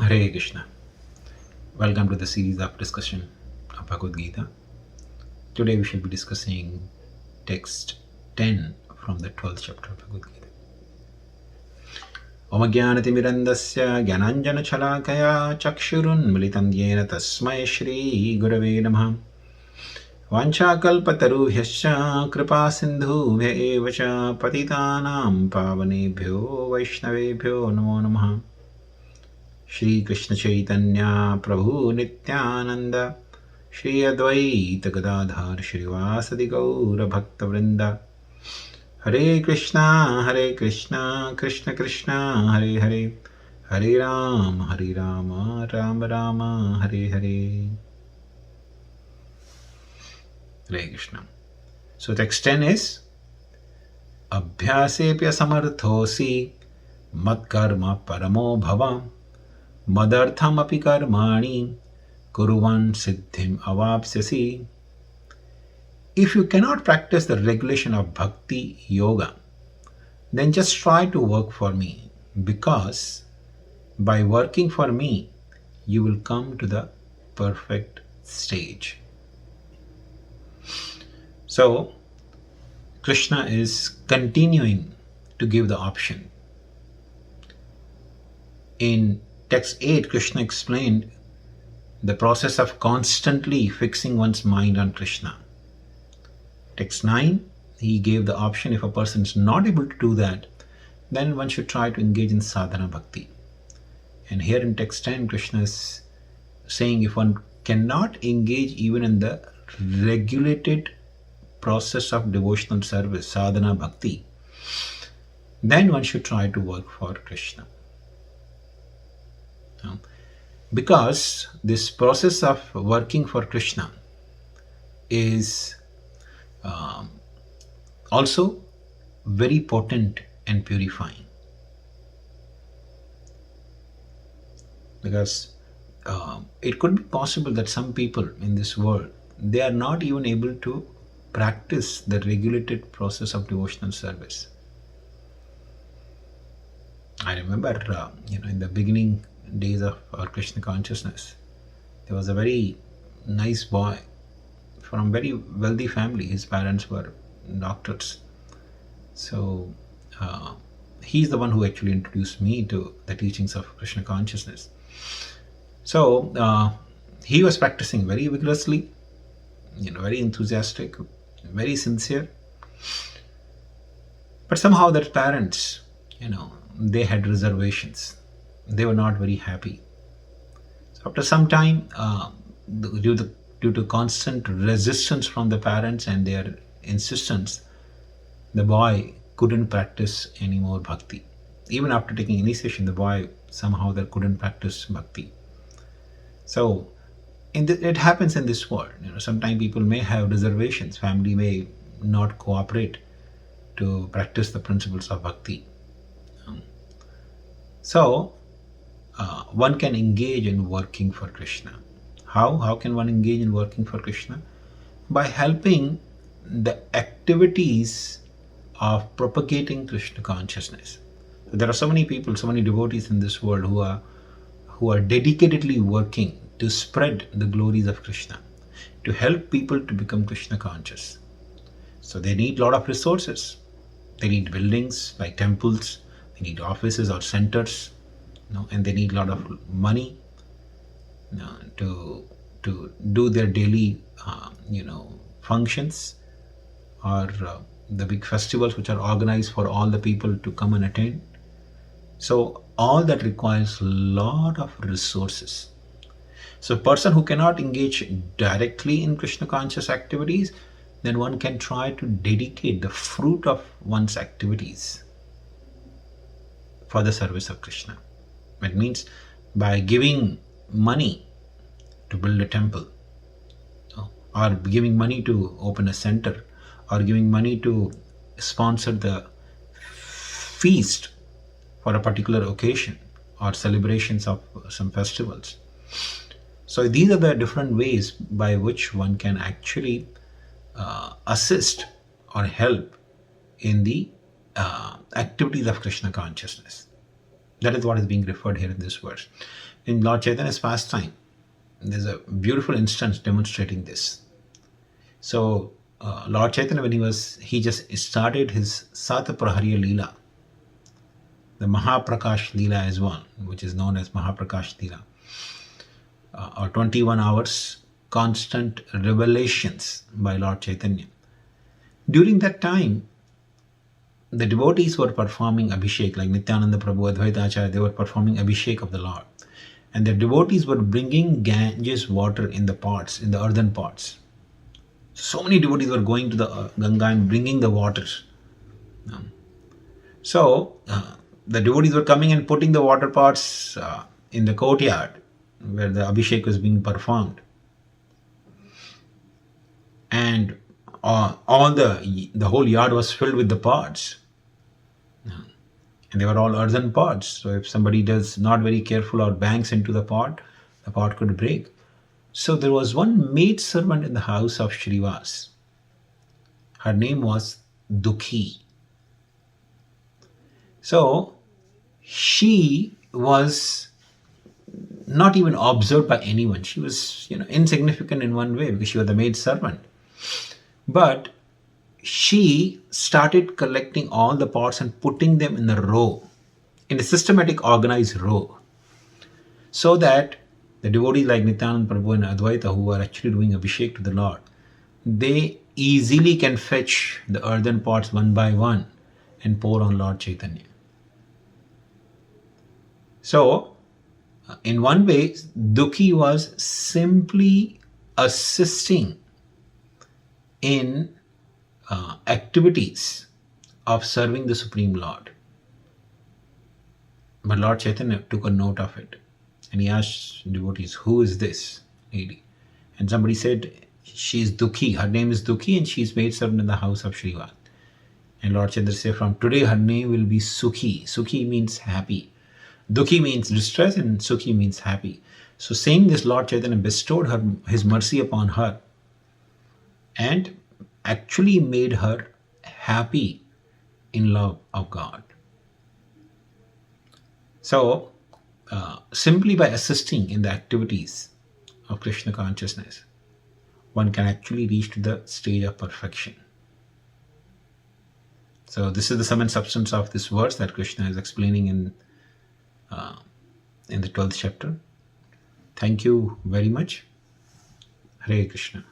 Hare Krishna. Welcome to the series of discussion of Bhagavad Gita. Today we shall be discussing text 10 from the 12th chapter of Bhagavad Gita. Om Jnanatimirandasya Jnananjana Chalakaya Chakshurun Militam Yena Tasmai Shri Gurave Namah Vanchakalpatarubhyascha Kripa Sindhubhya Evacha Patitanam Pavanebhyo Vaishnavebhyo Namo Namaha Shri Krishna Chaitanya Prabhu Nityananda Shri Advaita Gadadhar Shrivasadi Gaura Bhakta Vrinda Hare Krishna Krishna Krishna Hare Hare Hare Rama Rama Rama Hare Hare. Hare Krishna. So text 10 is Abhyasepya samarthosi mat karma paramo bhava Madartham api karmani kuruvan siddhim avapsyasi. If you cannot practice the regulation of bhakti yoga, then just try to work for me, because by working for me, you will come to the perfect stage. So, Krishna is continuing to give the option. In text 8, Krishna explained the process of constantly fixing one's mind on Krishna. Text 9, he gave the option: if a person is not able to do that, then one should try to engage in sadhana bhakti. And here in text 10, Krishna is saying if one cannot engage even in the regulated process of devotional service, sadhana bhakti, then one should try to work for Krishna. Because this process of working for Krishna is also very potent and purifying. Because it could be possible that some people in this world, they are not even able to practice the regulated process of devotional service. I remember, in the beginning days of our Krishna consciousness, there was a very nice boy from a very wealthy family. His parents were doctors. So he's the one who actually introduced me to the teachings of Krishna consciousness. So he was practicing very vigorously, very enthusiastic, very sincere. But somehow their parents, they had reservations. They were not very happy. So after some time, due to constant resistance from the parents and their insistence, the boy couldn't practice any more bhakti. Even after taking initiation, the boy somehow couldn't practice bhakti. So it happens in this world. Sometimes people may have reservations. Family may not cooperate to practice the principles of bhakti. So one can engage in working for Krishna. How can one engage in working for Krishna? By helping the activities of propagating Krishna consciousness. There are so many people, so many devotees in this world who are dedicatedly working to spread the glories of Krishna, to help people to become Krishna conscious. So they need a lot of resources. They need buildings like temples, they need offices or centers, and they need a lot of money to do their daily functions, or the big festivals which are organized for all the people to come and attend. So all that requires a lot of resources. So a person who cannot engage directly in Krishna conscious activities, then one can try to dedicate the fruit of one's activities for the service of Krishna. That means by giving money to build a temple, or giving money to open a center, or giving money to sponsor the feast for a particular occasion or celebrations of some festivals. So these are the different ways by which one can actually assist or help in the activities of Krishna consciousness. That is what is being referred here in this verse. in Lord Chaitanya's pastime. There's a beautiful instance demonstrating this. So, Lord Chaitanya, when he just started his Sataprahariya Leela, the Mahaprakash Leela as well, which is known as Mahaprakash Leela, or 21 hours constant revelations by Lord Chaitanya. During that time, the devotees were performing Abhishek, like Nityananda Prabhu, Advaita Acharya, they were performing Abhishek of the Lord. And the devotees were bringing Ganges water in the pots, in the earthen pots. So many devotees were going to the Ganga and bringing the water. So the devotees were coming and putting the water pots in the courtyard where the Abhishek was being performed. And all the whole yard was filled with the pots. And they were all earthen pots. So if somebody does not very careful or bangs into the pot could break. So there was one maid servant in the house of Shrivas. Her name was Dukhi. So she was not even observed by anyone. She was, insignificant in one way because she was the maid servant. But she started collecting all the pots and putting them in a row, in a systematic, organized row, so that the devotees like Nityananda Prabhu and Advaita, who are actually doing Abhishek to the Lord, they easily can fetch the earthen pots one by one and pour on Lord Chaitanya. So, in one way, Dukhi was simply assisting in activities of serving the Supreme Lord. But Lord Chaitanya took a note of it. And he asked devotees, who is this lady? And somebody said, she is Dukhi. Her name is Dukhi and she is maid servant in the house of Srivat. And Lord Chaitanya said, from today her name will be Sukhi. Sukhi means happy. Dukhi means distress and Sukhi means happy. So saying this, Lord Chaitanya bestowed his mercy upon her and actually made her happy in love of God. So, simply by assisting in the activities of Krishna consciousness, one can actually reach to the stage of perfection. So this is the sum and substance of this verse that Krishna is explaining in the 12th chapter. Thank you very much. Hare Krishna.